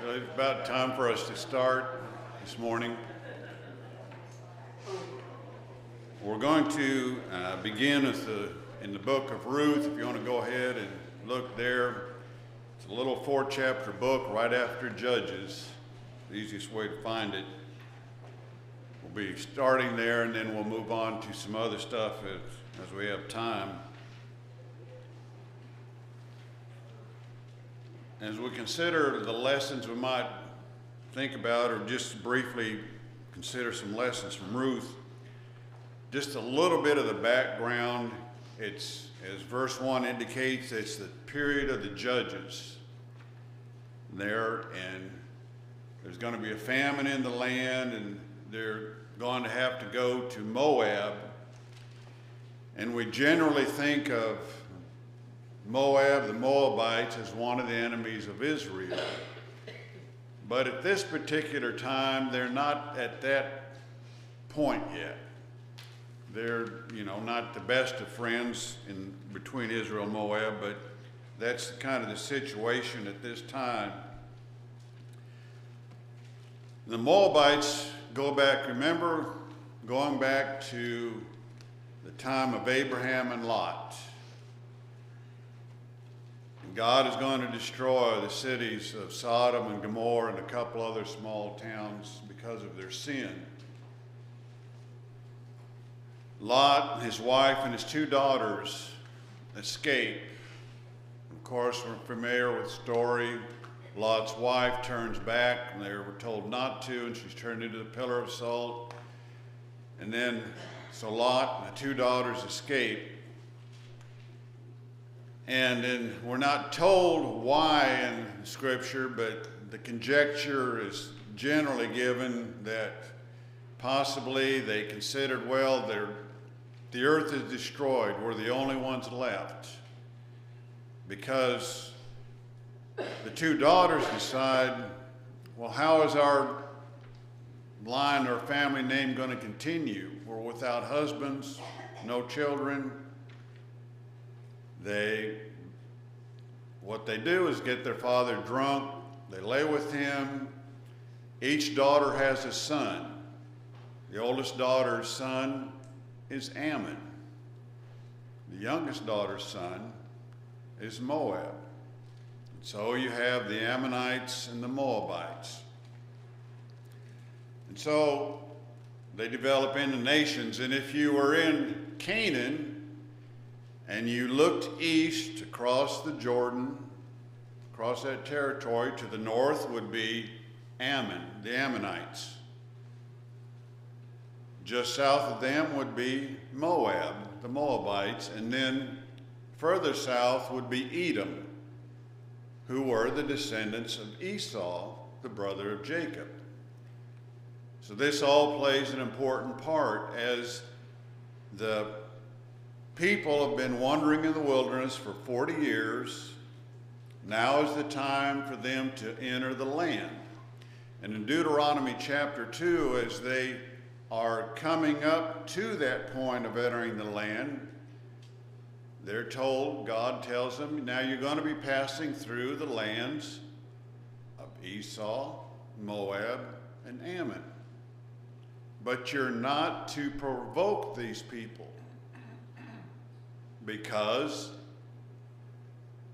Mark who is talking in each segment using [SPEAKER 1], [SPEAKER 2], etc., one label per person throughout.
[SPEAKER 1] Well, it's about time for us to start this morning. We're going to begin in the book of Ruth. If you want to go ahead and look there, it's a little 4-chapter book right after Judges. The easiest way to find it. We'll be starting there, and then we'll move on to some other stuff as we have time. As we consider the lessons we might think about, or just briefly consider some lessons from Ruth, just a little bit of the background. It's, as verse 1 indicates, it's the period of the judges there, and there's going to be a famine in the land, and they're going to have to go to Moab. And we generally think of Moab, the Moabites, as one of the enemies of Israel. But at this particular time, they're not at that point yet. They're, not the best of friends between Israel and Moab, but that's kind of the situation at this time. The Moabites going back to the time of Abraham and Lot. God is going to destroy the cities of Sodom and Gomorrah and a couple other small towns because of their sin. Lot, his wife, and his 2 daughters escape. Of course, we're familiar with the story. Lot's wife turns back, and they were told not to, and she's turned into the pillar of salt. And then, so Lot and the 2 daughters escape. And then we're not told why in Scripture, but the conjecture is generally given that possibly they considered, well, the earth is destroyed. We're the only ones left. Because the 2 daughters decide, well, how is our line or family name going to continue? We're without husbands, no children. What they do is get their father drunk. They lay with him. Each daughter has a son. The oldest daughter's son is Ammon. The youngest daughter's son is Moab. So you have the Ammonites and the Moabites. And so they develop into nations. And if you were in Canaan and you looked east across the Jordan, across that territory, to the north would be Ammon, the Ammonites. Just south of them would be Moab, the Moabites, and then further south would be Edom, who were the descendants of Esau, the brother of Jacob. So this all plays an important part as the people have been wandering in the wilderness for 40 years. Now is the time for them to enter the land. And in Deuteronomy chapter 2, as they are coming up to that point of entering the land, they're told, God tells them, now you're going to be passing through the lands of Esau, Moab, and Ammon. But you're not to provoke these people, because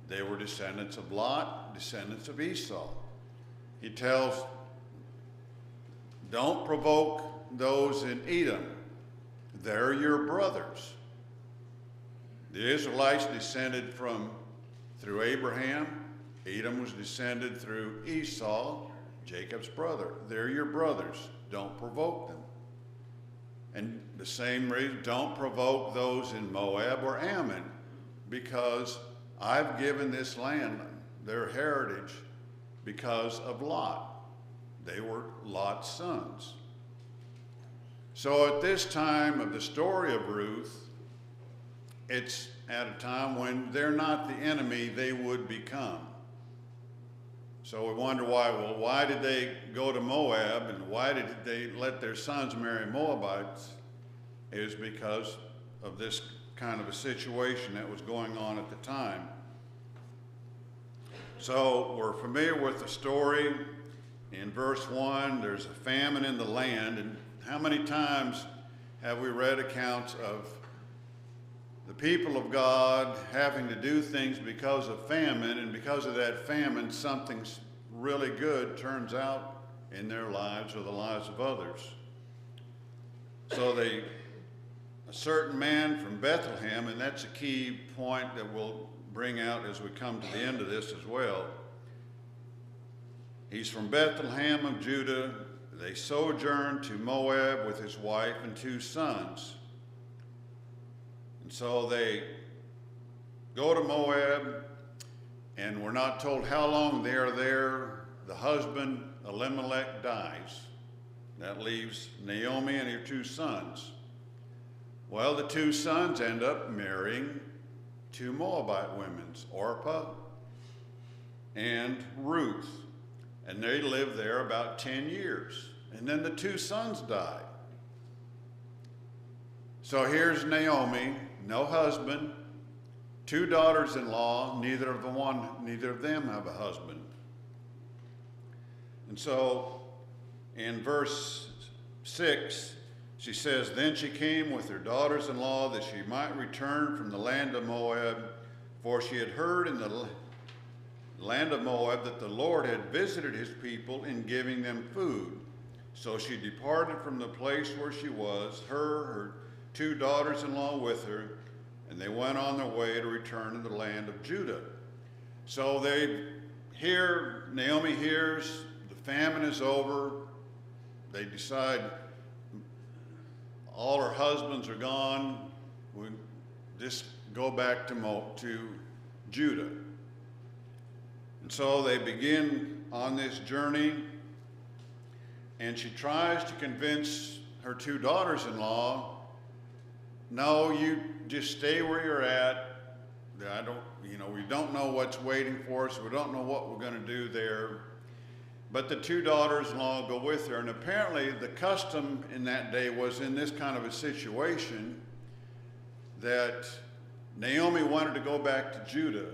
[SPEAKER 1] they were descendants of Lot, descendants of Esau. He tells, don't provoke those in Edom. They're your brothers. The Israelites descended through Abraham. Edom was descended through Esau, Jacob's brother. They're your brothers. Don't provoke them. And the same reason, don't provoke those in Moab or Ammon, because I've given this land their heritage because of Lot. They were Lot's sons. So at this time of the story of Ruth, it's at a time when they're not the enemy they would become. So we wonder why did they go to Moab, and why did they let their sons marry Moabites? It was because of this kind of a situation that was going on at the time. So we're familiar with the story. in verse 1, there's a famine in the land. And how many times have we read accounts of the people of God having to do things because of famine, and because of that famine, something really good turns out in their lives or the lives of others. So a certain man from Bethlehem, and that's a key point that we'll bring out as we come to the end of this as well. He's from Bethlehem of Judah. They sojourned to Moab with his wife and 2 sons. And so they go to Moab, and we're not told how long they are there. The husband, Elimelech, dies. That leaves Naomi and her 2 sons. Well, the 2 sons end up marrying 2 Moabite women, Orpah and Ruth. And they lived there about 10 years. And then the 2 sons died. So here's Naomi, no husband, 2 daughters-in-law, neither of them have a husband. And so in verse 6, she says, "Then she came with her daughters-in-law that she might return from the land of Moab, for she had heard in the land of Moab that the Lord had visited his people in giving them food. So she departed from the place where she was, her 2 daughters-in-law with her, and they went on their way to return to the land of Judah." So Naomi hears the famine is over. They decide all her husbands are gone. We just go back to Judah. And so they begin on this journey, and she tries to convince her 2 daughters-in-law, "No, you just stay where you're at. We don't know what's waiting for us. We don't know what we're going to do there." But the 2 daughters-in-law go with her, and apparently the custom in that day was in this kind of a situation that Naomi wanted to go back to Judah.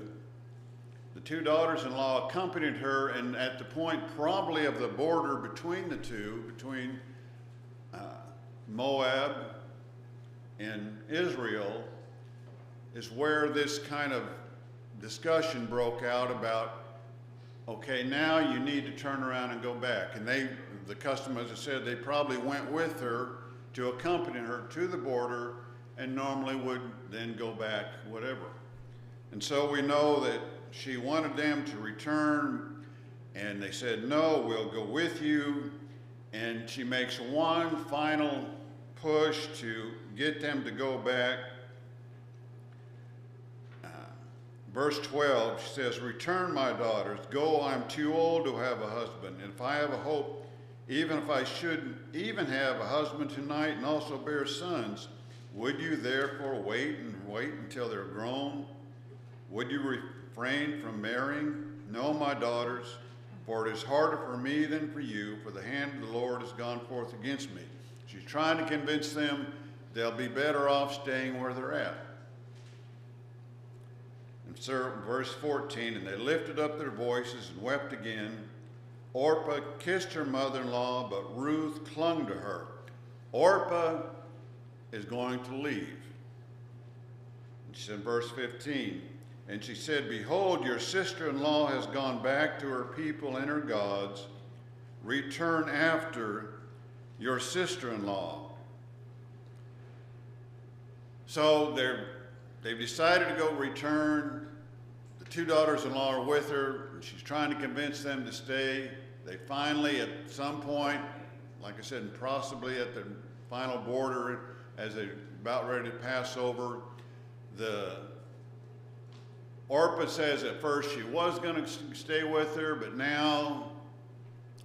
[SPEAKER 1] The 2 daughters-in-law accompanied her, and at the point probably of the border between the two, between Moab and Israel, is where this kind of discussion broke out about, okay, now you need to turn around and go back. And the custom, as I said, they probably went with her to accompany her to the border, and normally would then go back, whatever. And so we know that she wanted them to return, and they said, "No, we'll go with you." And she makes one final push to get them to go back. Verse 12, she says, "Return, my daughters. Go, I'm too old to have a husband. And if I have a hope, even if I should even have a husband tonight and also bear sons, would you therefore wait until they're grown? Would you refrain from marrying? No, my daughters, for it is harder for me than for you, for the hand of the Lord has gone forth against me." She's trying to convince them they'll be better off staying where they're at. Verse 14, "And they lifted up their voices and wept again. Orpah kissed her mother-in-law, but Ruth clung to her." Orpah is going to leave. And she said, verse 15, "And she said, Behold, your sister-in-law has gone back to her people and her gods. Return after your sister-in-law." So they've decided to go return. The 2 daughters-in-law are with her. She's trying to convince them to stay. They finally, at some point, like I said, possibly at the final border, as they're about ready to pass over, Orpah says at first she was going to stay with her, but now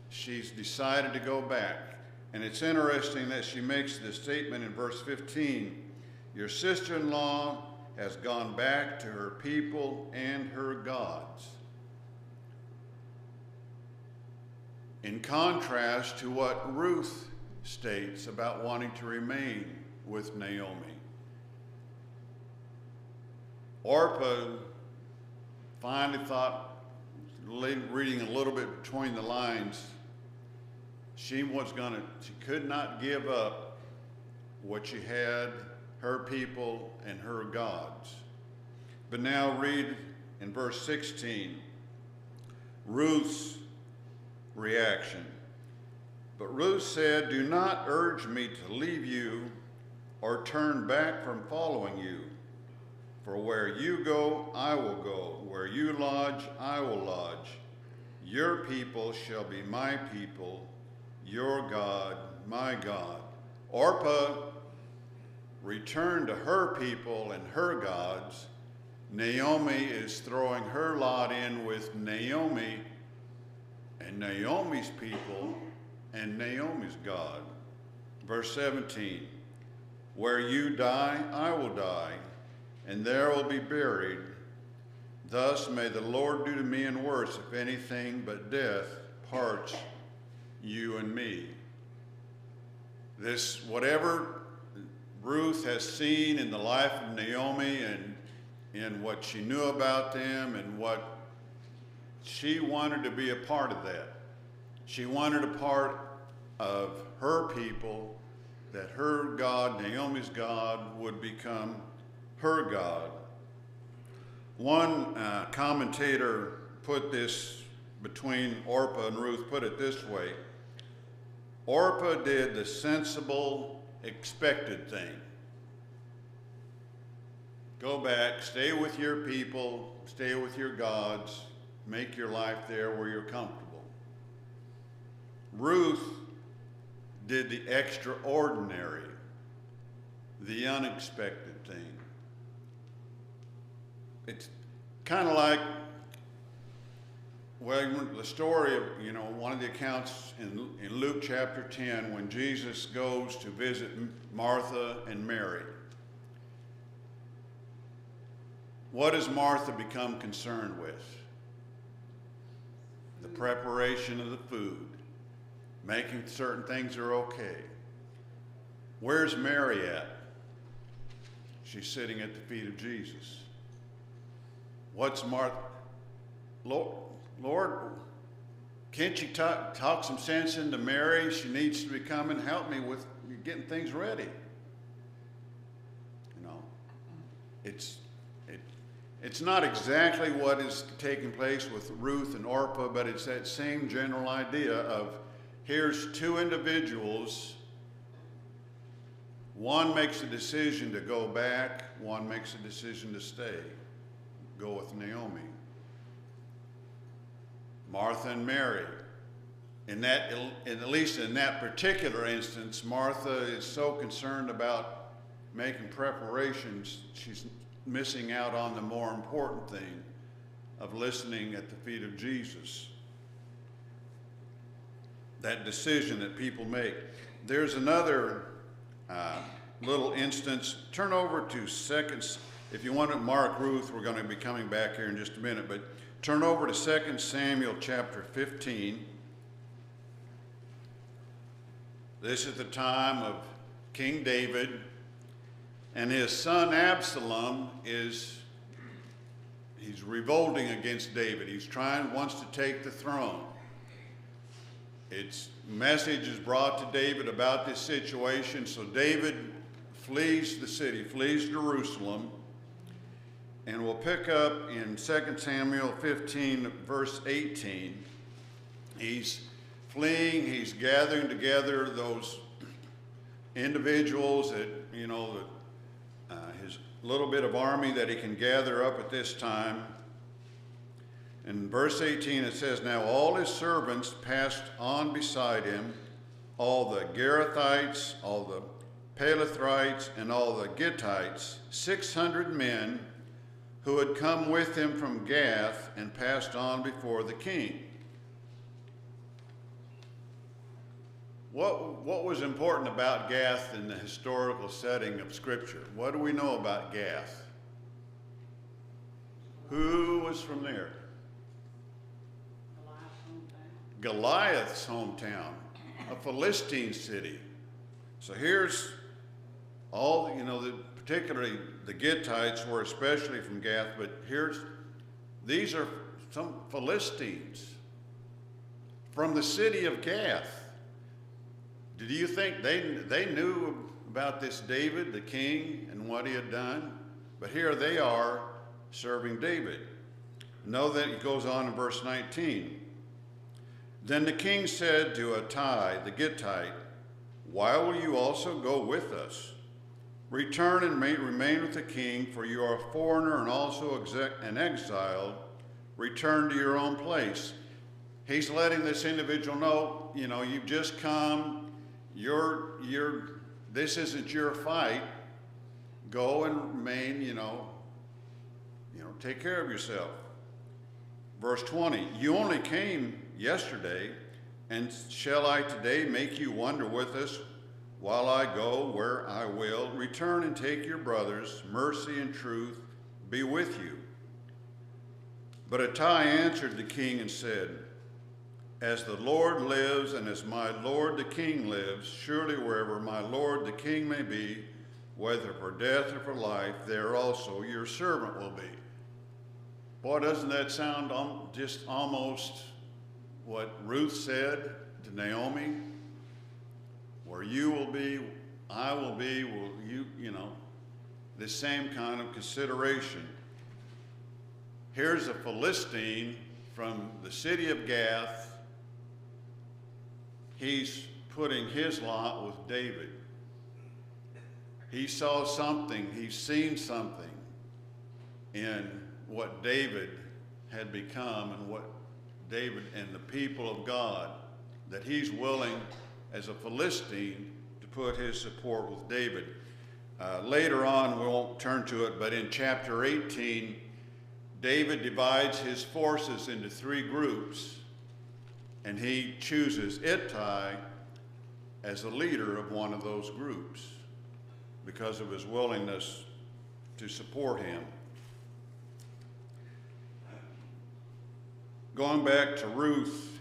[SPEAKER 1] she's decided to go back. And it's interesting that she makes this statement in verse 15, "Your sister-in-law has gone back to her people and her gods." In contrast to what Ruth states about wanting to remain with Naomi. Orpah finally thought, reading a little bit between the lines, she could not give up what she had, her people and her gods. But now read in verse 16, Ruth's reaction. But Ruth said, "Do not urge me to leave you or turn back from following you. For where you go, I will go. Where you lodge, I will lodge. Your people shall be my people, your God, my God." Orpah returned to her people and her gods. Naomi is throwing her lot in with Naomi and Naomi's people and Naomi's God. Verse 17, "Where you die, I will die, and there will be buried. Thus may the Lord do to me and worse, if anything but death parts you and me." This, whatever Ruth has seen in the life of Naomi and in what she knew about them and what she wanted to be a part of that. She wanted a part of her people, that her God, Naomi's God, would become her God. One commentator put this between Orpah and Ruth, put it this way: Orpah did the sensible, expected thing. Go back, stay with your people, stay with your gods, make your life there where you're comfortable. Ruth did the extraordinary, the unexpected thing. It's kind of like, well, the story of, one of the accounts in Luke chapter 10 when Jesus goes to visit Martha and Mary. What does Martha become concerned with? The preparation of the food, making certain things are okay. Where's Mary at? She's sitting at the feet of Jesus. What's Martha? Lord, can't you talk some sense into Mary? She needs to be coming. Help me with getting things ready. It's not exactly what is taking place with Ruth and Orpah, but it's that same general idea of here's two individuals. One makes a decision to go back. One makes a decision to stay. Go with Naomi. Martha and Mary. At least in that particular instance, Martha is so concerned about making preparations, she's missing out on the more important thing of listening at the feet of Jesus. That decision that people make. There's another little instance. Turn over to if you want to mark Ruth, we're going to be coming back here in just a minute, but turn over to 2 Samuel chapter 15. This is the time of King David, and his son Absalom he's revolting against David. Wants to take the throne. Message is brought to David about this situation, so David flees the city, flees Jerusalem, and we'll pick up in 2 Samuel 15, verse 18. He's fleeing, he's gathering together those individuals that, his little bit of army that he can gather up at this time. In verse 18 it says, "Now all his servants passed on beside him, all the Gerathites, all the Pelathrites, and all the Gittites, 600 men who had come with him from Gath and passed on before the king." What was important about Gath in the historical setting of Scripture? What do we know about Gath? Who was from there? Goliath's hometown, a Philistine city. So here's all, particularly the Gittites were especially from Gath, but these are some Philistines from the city of Gath. Do you think they knew about this David, the king, and what he had done? But here they are serving David. Know that it goes on in verse 19. Then the king said to Ittai the Gittite, "Why will you also go with us? Return and remain with the king, for you are a foreigner and also an exile. Return to your own place." He's letting this individual know, you've just come, this isn't your fight. Go and remain, take care of yourself. Verse 20, "You only came yesterday, and shall I today make you wander with us while I go where I will? Return and take your brothers. Mercy and truth be with you." But Ittai answered the king and said, "As the Lord lives, and as my lord the king lives, surely wherever my lord the king may be, whether for death or for life, there also your servant will be." Boy, doesn't that sound just almost what Ruth said to Naomi? Where you will be, I will be, the same kind of consideration. Here's a Philistine from the city of Gath. He's putting his lot with David. He saw something, he's seen something in what David had become and what David and the people of God, that he's willing as a Philistine to put his support with David. Later on, we won't turn to it, but in chapter 18, David divides his forces into 3 groups, and he chooses Ittai as a leader of one of those groups because of his willingness to support him. Going back to Ruth,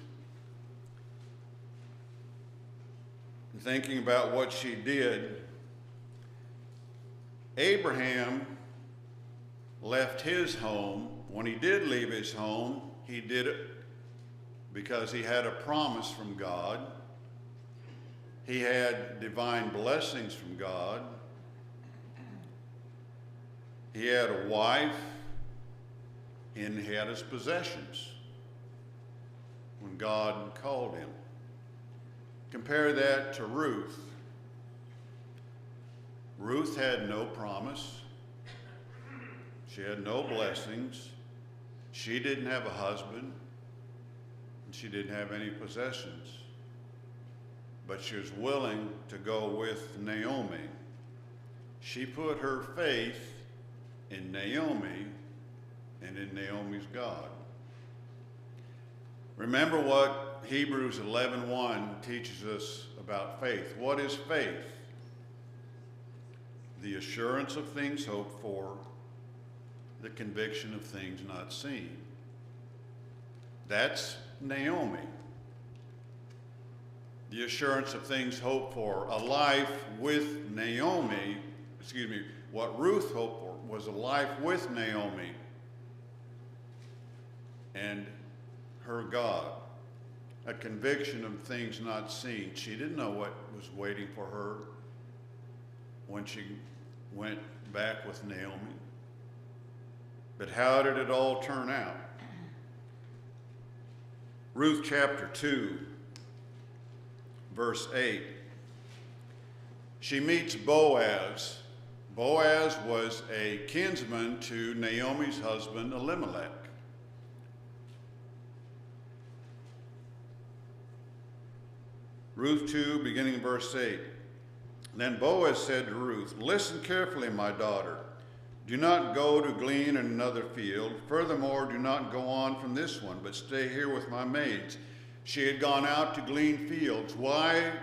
[SPEAKER 1] thinking about what she did, Abraham left his home. When he did leave his home, he did it because he had a promise from God. He had divine blessings from God. He had a wife, and he had his possessions when God called him. Compare that to Ruth. Ruth had no promise. She had no blessings. She didn't have a husband, and she didn't have any possessions. But she was willing to go with Naomi. She put her faith in Naomi and in Naomi's God. Remember what Hebrews 11:1 teaches us about faith. What is faith? The assurance of things hoped for, the conviction of things not seen. That's Naomi. The assurance of things hoped for. A life with Naomi, what Ruth hoped for was a life with Naomi and her God. A conviction of things not seen. She didn't know what was waiting for her when she went back with Naomi. But how did it all turn out? Ruth chapter 2, verse 8. She meets Boaz. Boaz was a kinsman to Naomi's husband, Elimelech. Ruth 2, beginning in verse 8. Then Boaz said to Ruth, "Listen carefully, my daughter. Do not go to glean in another field. Furthermore, do not go on from this one, but stay here with my maids." She had gone out to glean fields. Why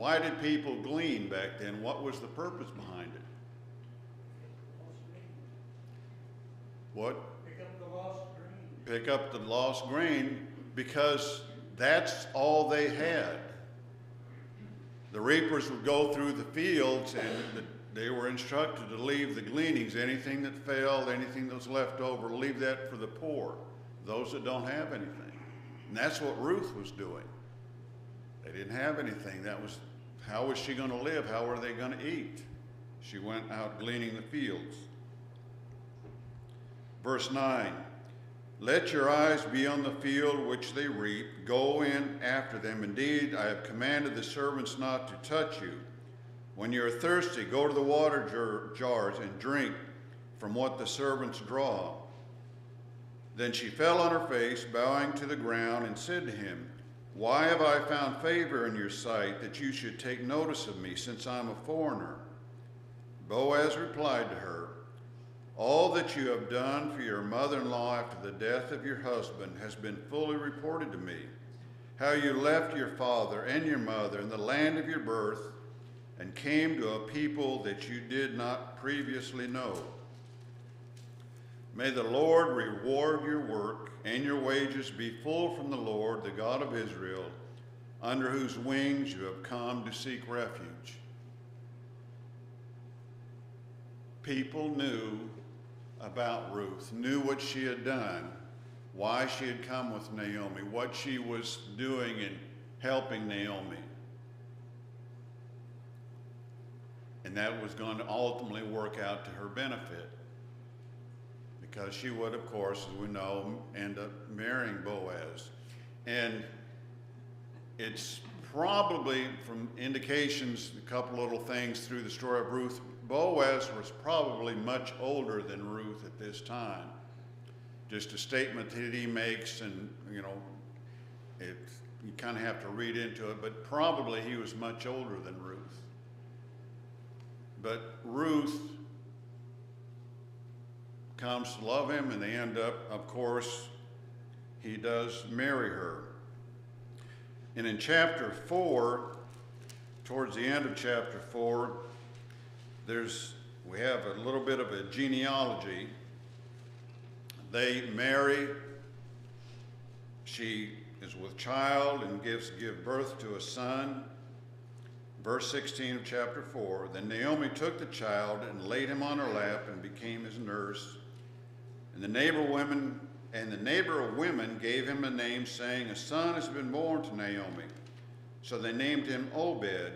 [SPEAKER 1] did people glean back then? What was the purpose behind it? What?
[SPEAKER 2] Pick up the lost grain.
[SPEAKER 1] Pick up the lost grain, because that's all they had. The reapers would go through the fields, and they were instructed to leave the gleanings, anything that fell, anything that was left over, leave that for the poor, those that don't have anything. And that's what Ruth was doing. They didn't have anything. How was she going to live? How were they going to eat? She went out gleaning the fields. Verse 9, let your eyes be on the field which they reap. Go in after them. Indeed, I have commanded the servants not to touch you. When you are thirsty, go to the water jars and drink from what the servants draw. Then she fell on her face, bowing to the ground, and said to him, why have I found favor in your sight, that you should take notice of me, since I'm a foreigner? Boaz replied to her, all that you have done for your mother-in-law after the death of your husband has been fully reported to me, how you left your father and your mother in the land of your birth and came to a people that you did not previously know. May the Lord reward your work and your wages be full from the Lord, the God of Israel, under whose wings you have come to seek refuge. People knew about Ruth, knew what she had done, why she had come with Naomi, what she was doing in helping Naomi. And that was going to ultimately work out to her benefit, because she would, of course, as we know, end up marrying Boaz. And it's probably, from indications, a couple little things through the story of Ruth, Boaz was probably much older than Ruth at this time. Just a statement that he makes, and you kind of have to read into it, but probably he was much older than Ruth. But Ruth comes to love him, and they end up, of course, he does marry her. And in chapter 4, towards the end of chapter 4, we have a little bit of a genealogy. They marry. She is with child and give birth to a son. Verse 16 of chapter 4, then Naomi took the child and laid him on her lap and became his nurse. And the neighbor of women gave him a name, saying, a son has been born to Naomi. So they named him Obed.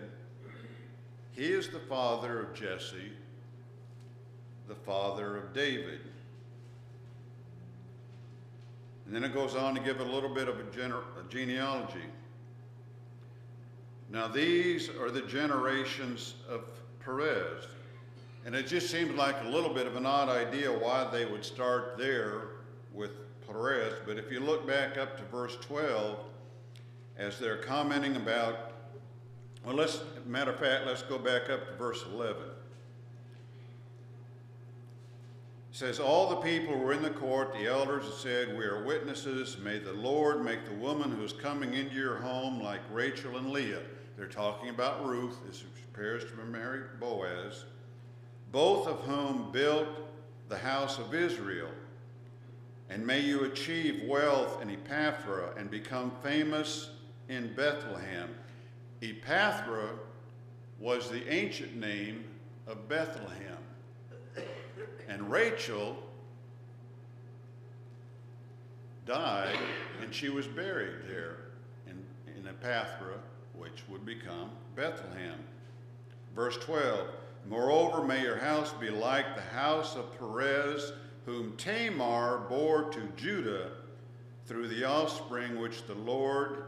[SPEAKER 1] He is the father of Jesse, the father of David. And then it goes on to give a little bit of a genealogy. Now these are the generations of Perez. And it just seems like a little bit of an odd idea why they would start there with Perez. But if you look back up to verse 12, as they're commenting about, well, matter of fact, let's go back up to verse 11. It says, all the people were in the court, the elders said, we are witnesses. May the Lord make the woman who is coming into your home like Rachel and Leah. They're talking about Ruth as she prepares to marry Boaz, both of whom built the house of Israel. And may you achieve wealth in Epaphra and become famous in Bethlehem. Epaphra was the ancient name of Bethlehem. And Rachel died, and she was buried there in Epaphra, which would become Bethlehem. Verse 12, moreover, may your house be like the house of Perez, whom Tamar bore to Judah through the offspring which the Lord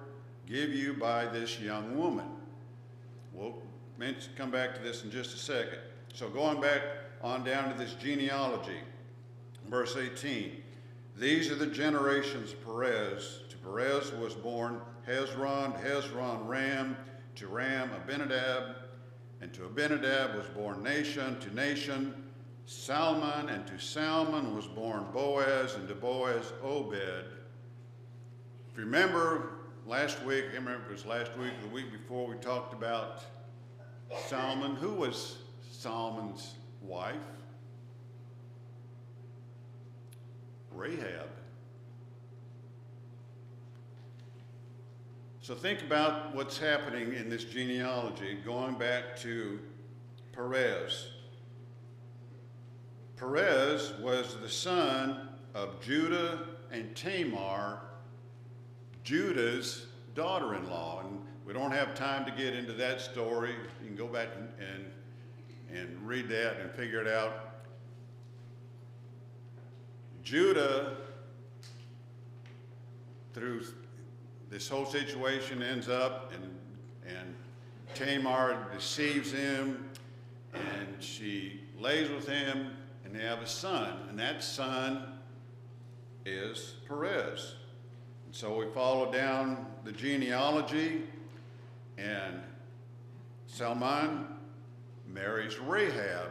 [SPEAKER 1] give you by this young woman. We'll come back to this in just a second. So going back on down to this genealogy, verse 18, these are the generations of Perez. To Perez was born Hezron, Ram, to Ram Abinadab, and to Abinadab was born Nahshon, to Nahshon Salmon, and to Salmon was born Boaz, and to Boaz Obed. If you remember last week, I can't remember if it was last week or the week before, we talked about Salmon. Who was Salmon's wife? Rahab. So think about what's happening in this genealogy, going back to Perez. Perez was the son of Judah and Tamar, Judah's daughter-in-law. And We don't have time to get into that story. You can go back and read that and figure it out. Judah, through this whole situation, ends up and Tamar deceives him, and she lays with him, and they have a son, and that son is Perez. And so we follow down the genealogy, and Salmon marries Rahab,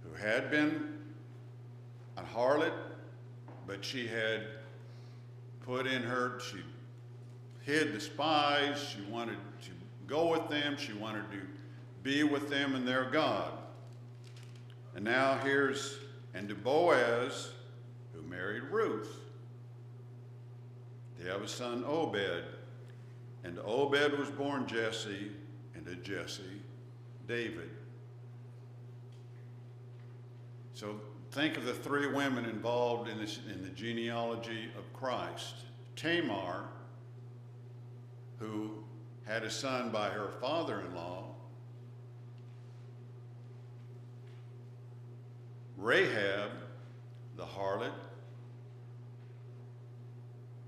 [SPEAKER 1] who had been a harlot, but she had put in her, she hid the spies, she wanted to go with them, she wanted to be with them and their God. And now and to Boaz, who married Ruth. They have a son, Obed, and to Obed was born Jesse, and to Jesse, David. So think of the three women involved in the genealogy of Christ. Tamar, who had a son by her father-in-law. Rahab, the harlot,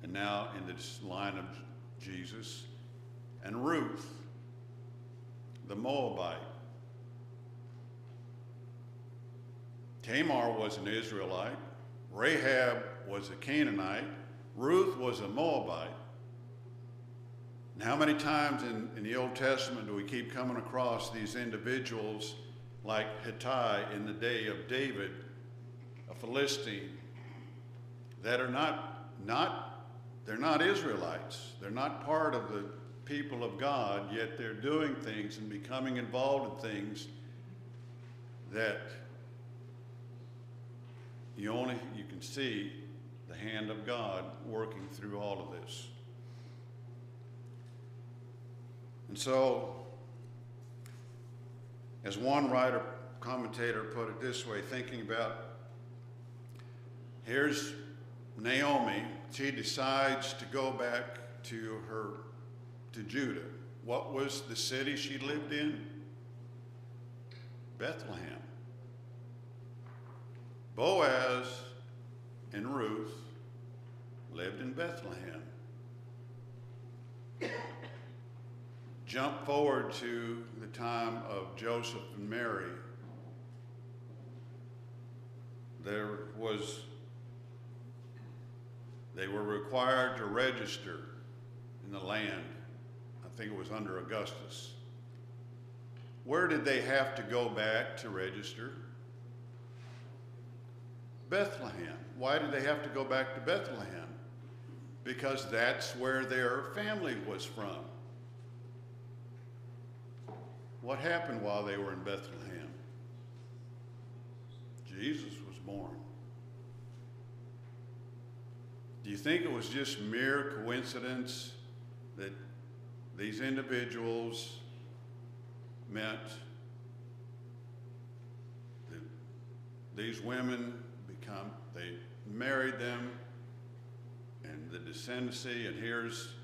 [SPEAKER 1] and now in this line of Jesus, and Ruth, the Moabite. Tamar was an Israelite. Rahab was a Canaanite. Ruth was a Moabite. And how many times in the Old Testament do we keep coming across these individuals like Hittai in the day of David, a Philistine, that are they're not Israelites. They're not part of the people of God, yet they're doing things and becoming involved in things that you can see the hand of God working through all of this. And so, as one commentator put it this way, thinking about, here's Naomi, she decides to go back to Judah. What was the city she lived in? Bethlehem. Boaz and Ruth lived in Bethlehem. Jump forward to the time of Joseph and Mary. They were required to register in the land. I think it was under Augustus. Where did they have to go back to register? Bethlehem. Why did they have to go back to Bethlehem? Because that's where their family was from. What happened while they were in Bethlehem? Jesus was born. Do you think it was just mere coincidence that these individuals met that these women they married them, and the descendancy, and here's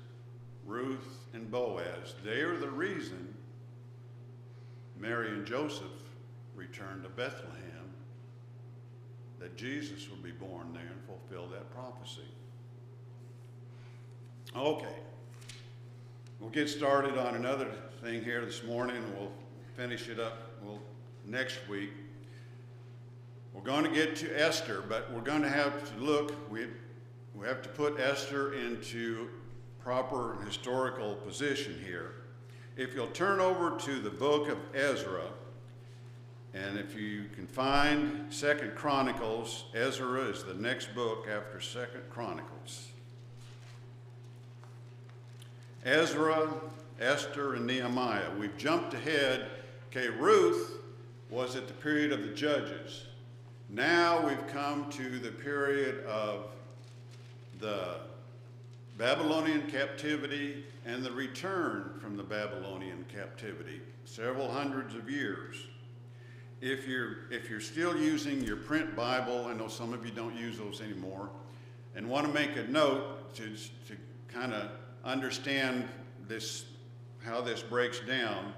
[SPEAKER 1] Ruth and Boaz. They are the reason Mary and Joseph returned to Bethlehem, that Jesus would be born there and fulfill that prophecy. Okay, we'll get started on another thing here this morning, and we'll finish it up next week. We're going to get to Esther, but we're going to have to look, we have to put Esther into proper historical position here. If you'll turn over to the book of Ezra, and if you can find 2nd Chronicles, Ezra is the next book after 2nd Chronicles. Ezra, Esther, and Nehemiah. We've jumped ahead. Okay, Ruth was at the period of the Judges. Now we've come to the period of the Babylonian captivity and the return from the Babylonian captivity, several hundreds of years. If you're still using your print Bible, I know some of you don't use those anymore, and want to make a note to kind of understand how this breaks down.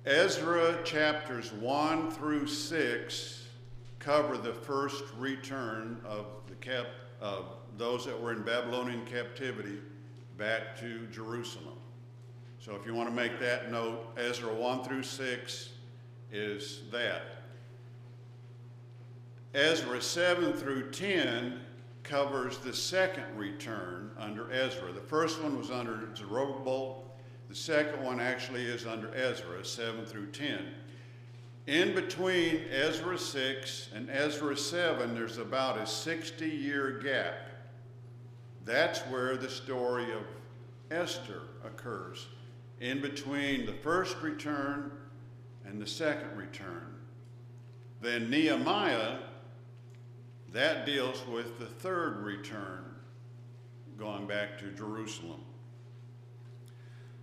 [SPEAKER 1] Ezra chapters 1 through 6 cover the first return of those that were in Babylonian captivity back to Jerusalem. So if you want to make that note, Ezra 1 through 6 is that. Ezra 7 through 10 covers the second return under Ezra. The first one was under Zerubbabel. The second one actually is under Ezra, 7 through 10. In between Ezra 6 and Ezra 7, there's about a 60-year gap. That's where the story of Esther occurs, in between the first return and the second return. Then Nehemiah, that deals with the third return, going back to Jerusalem.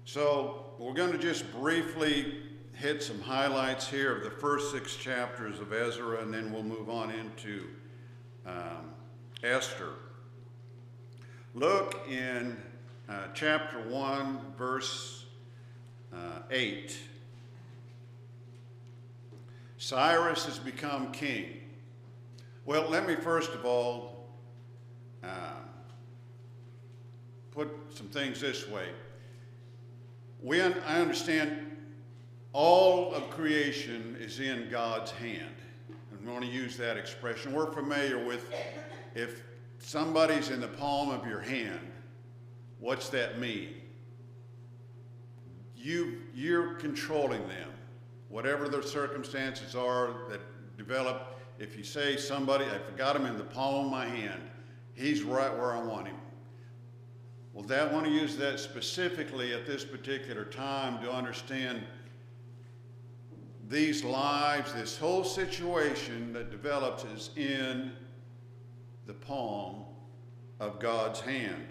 [SPEAKER 1] So we're going to just briefly hit some highlights here of the first 6 chapters of Ezra, and then we'll move on into Esther. Look in chapter 1, verse 8. Cyrus has become king. Well, let me first of all put some things this way. I understand all of creation is in God's hand. I want to use that expression. We're familiar with, if somebody's in the palm of your hand, what's that mean? You're controlling them. Whatever their circumstances are that develop, if you say somebody, I've got him in the palm of my hand, he's right where I want him. Well, I want to use that specifically at this particular time to understand these lives, this whole situation that develops is in the palm of God's hand.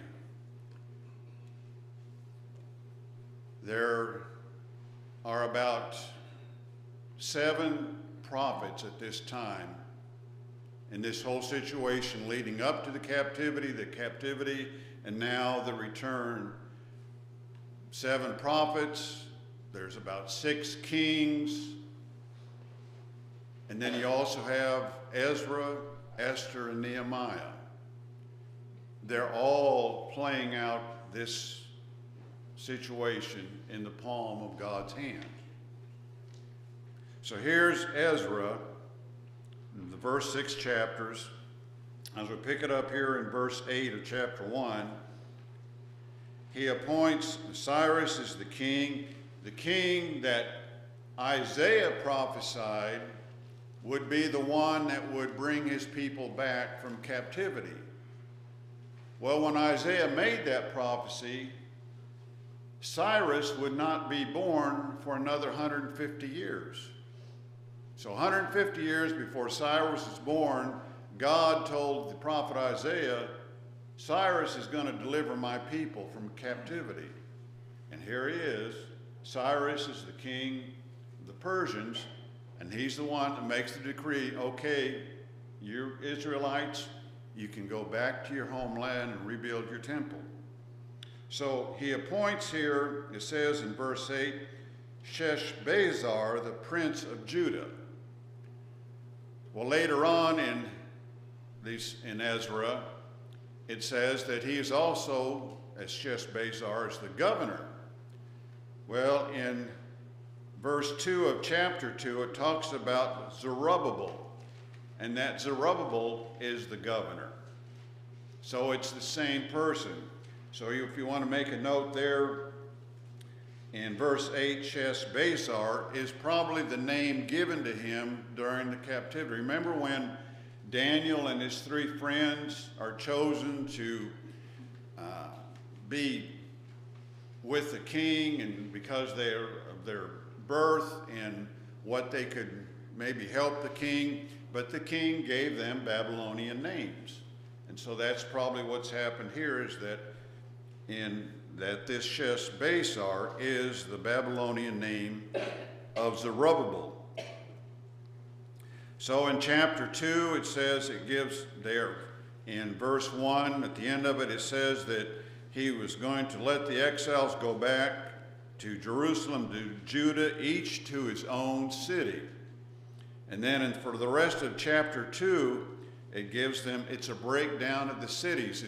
[SPEAKER 1] There are about 7 prophets at this time in this whole situation leading up to the captivity, and now the return. 7 prophets, there's about 6 kings, and then you also have Ezra, Esther, and Nehemiah. They're all playing out this situation in the palm of God's hand. So here's Ezra, in the first 6 chapters. As we pick it up here in verse 8 of chapter 1, he appoints Cyrus as the king that Isaiah prophesied would be the one that would bring his people back from captivity. Well, when Isaiah made that prophecy, Cyrus would not be born for another 150 years. So 150 years before Cyrus is born, God told the prophet Isaiah, Cyrus is going to deliver my people from captivity. And here he is. Cyrus is the king of the Persians, and he's the one that makes the decree, okay, you Israelites, you can go back to your homeland and rebuild your temple. So he appoints here, it says in verse 8, Sheshbazzar, the prince of Judah. Well, later on in Ezra, it says that he is also, as Sheshbazzar, is the governor. Well, in verse 2 of chapter 2, it talks about Zerubbabel, and that Zerubbabel is the governor. So it's the same person. So if you want to make a note there, in verse 8, Sheshbazzar is probably the name given to him during the captivity. Remember when Daniel and his 3 friends are chosen to be with the king, and because of their birth and what they could maybe help the king, but the king gave them Babylonian names. And so that's probably what's happened here, is that this Sheshbazzar is the Babylonian name of Zerubbabel. So in chapter 2, it says, it gives there in verse 1, at the end of it, it says that he was going to let the exiles go back to Jerusalem, to Judah, each to his own city. And then for the rest of chapter 2, it gives them, it's a breakdown of the cities.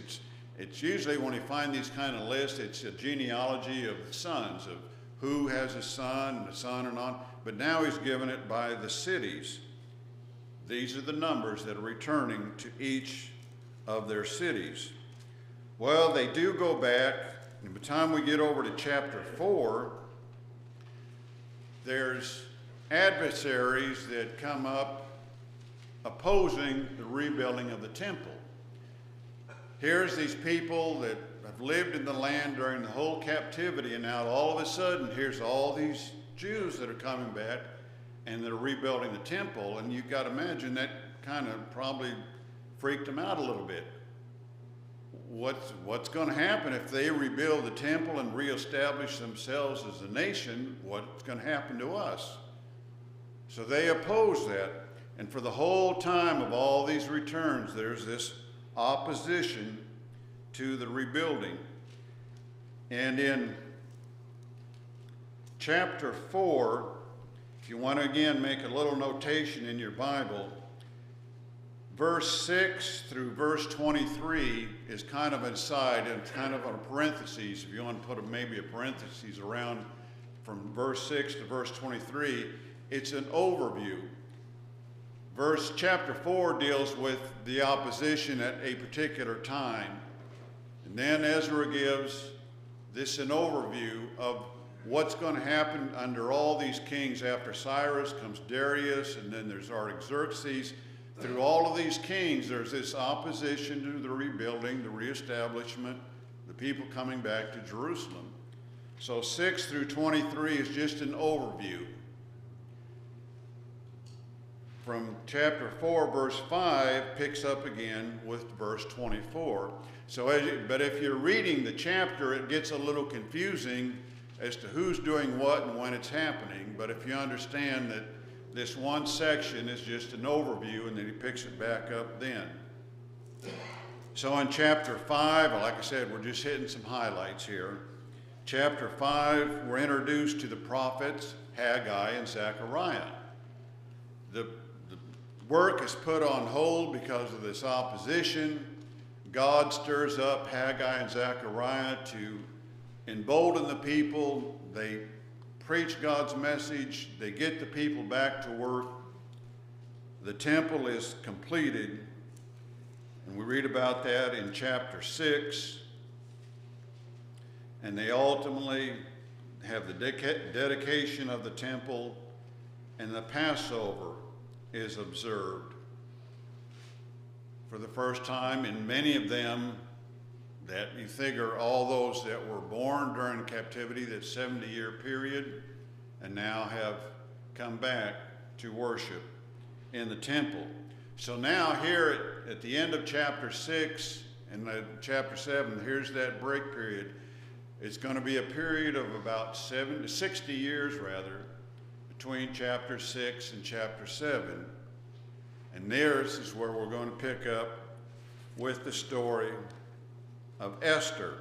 [SPEAKER 1] It's usually when you find these kind of lists, it's a genealogy of the sons, of who has a son and a son and on. But now he's given it by the cities. These are the numbers that are returning to each of their cities. Well, they do go back, and by the time we get over to chapter 4, there's adversaries that come up opposing the rebuilding of the temple. Here's these people that have lived in the land during the whole captivity, and now all of a sudden, here's all these Jews that are coming back, and they're rebuilding the temple, and you've got to imagine that kind of probably freaked them out a little bit. What's going to happen if they rebuild the temple and reestablish themselves as a nation? What's going to happen to us? So they oppose that. And for the whole time of all these returns, there's this opposition to the rebuilding. And in chapter 4, if you want to again make a little notation in your Bible, verse 6 through verse 23 is kind of an aside and kind of a parentheses. If you want to put maybe a parentheses around from verse 6 to verse 23, it's an overview. Chapter 4 deals with the opposition at a particular time. And then Ezra gives this an overview of what's going to happen under all these kings. After Cyrus comes Darius, and then there's Artaxerxes. Through all of these kings, there's this opposition to the rebuilding, the reestablishment, the people coming back to Jerusalem. So 6 through 23 is just an overview. From chapter 4, verse 5, picks up again with verse 24. But if you're reading the chapter, it gets a little confusing as to who's doing what and when it's happening. But if you understand that this one section is just an overview, and then he picks it back up then. So in chapter 5, like I said, we're just hitting some highlights here. Chapter 5, we're introduced to the prophets Haggai and Zechariah. The work is put on hold because of this opposition. God stirs up Haggai and Zechariah to embolden the people. They preach God's message. They get the people back to work. The temple is completed, and we read about that in chapter 6. And they ultimately have the dedication of the temple, and the Passover is observed for the first time in many of them. That you figure all those that were born during captivity, that 70-year period, and now have come back to worship in the temple. So now here at the end of chapter 6 and chapter 7, here's that break period. It's going to be a period of about 60 years rather, between chapter 6 and chapter 7. And this is where we're going to pick up with the story of Esther.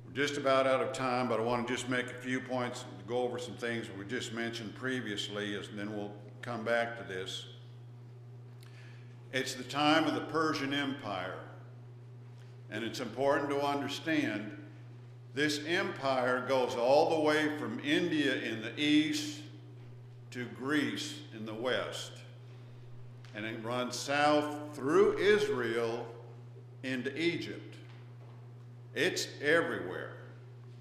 [SPEAKER 1] We're just about out of time, but I want to just make a few points to go over some things we just mentioned previously, and then we'll come back to this. It's the time of the Persian Empire, and it's important to understand this empire goes all the way from India in the east to Greece in the west, and it runs south through Israel into Egypt. It's everywhere.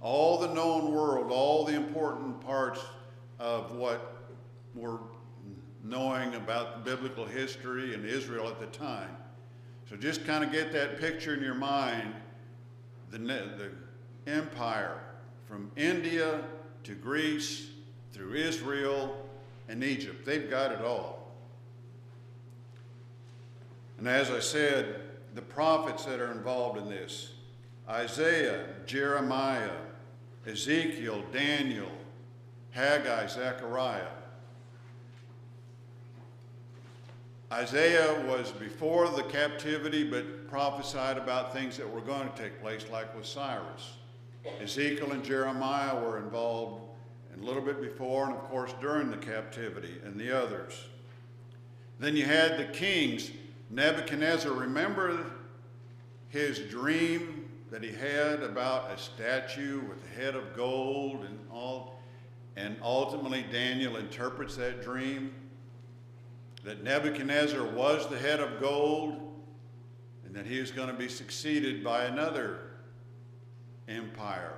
[SPEAKER 1] All the known world, all the important parts of what we're knowing about biblical history and Israel at the time. So just kind of get that picture in your mind, the empire from India to Greece, through Israel and Egypt. They've got it all. And as I said, the prophets that are involved in this: Isaiah, Jeremiah, Ezekiel, Daniel, Haggai, Zechariah. Isaiah was before the captivity, but prophesied about things that were going to take place, like with Cyrus. Ezekiel and Jeremiah were involved a little bit before, and of course during the captivity, and the others. Then you had the kings. Nebuchadnezzar, remember his dream that he had about a statue with a head of gold and all, and ultimately Daniel interprets that dream, that Nebuchadnezzar was the head of gold, and that he was going to be succeeded by another empire,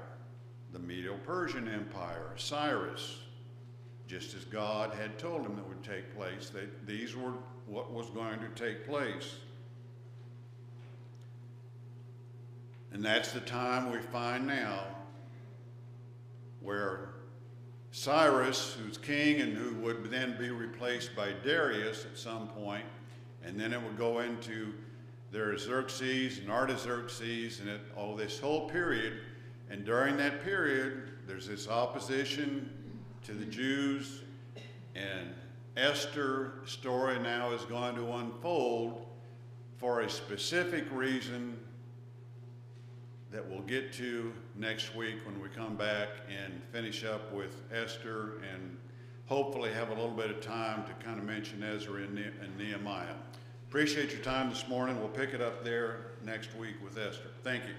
[SPEAKER 1] the Medo-Persian Empire, Cyrus, just as God had told him that would take place. These were what was going to take place. And that's the time we find now where Cyrus, who's king and who would then be replaced by Darius at some point, and then it would go into their Xerxes and Artaxerxes and this whole period. And during that period, there's this opposition to the Jews, and Esther's story now is going to unfold for a specific reason that we'll get to next week when we come back and finish up with Esther, and hopefully have a little bit of time to kind of mention Ezra and Nehemiah. Appreciate your time this morning. We'll pick it up there next week with Esther. Thank you.